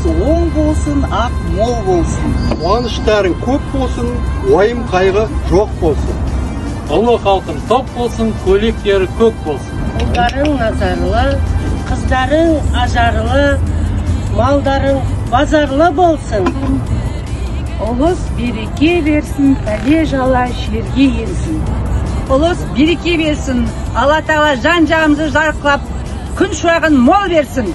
Жолыңыз оң болсын, ақ мол болсын. Қуаныштарың көп болсын, уайым қайғы жоқ болсын. Ұлы халқың топ болсын, көйлектері көк болсын. Ұлдарың назарлы, қыздарың ажарлы, малдарың базарлы болсын. Ұлыс береке берсін, пәле жала жерге енсін. Ұлыс береке берсін, Алла Тағала жан-жағымызды жарқылап, күн шуағын мол берсін.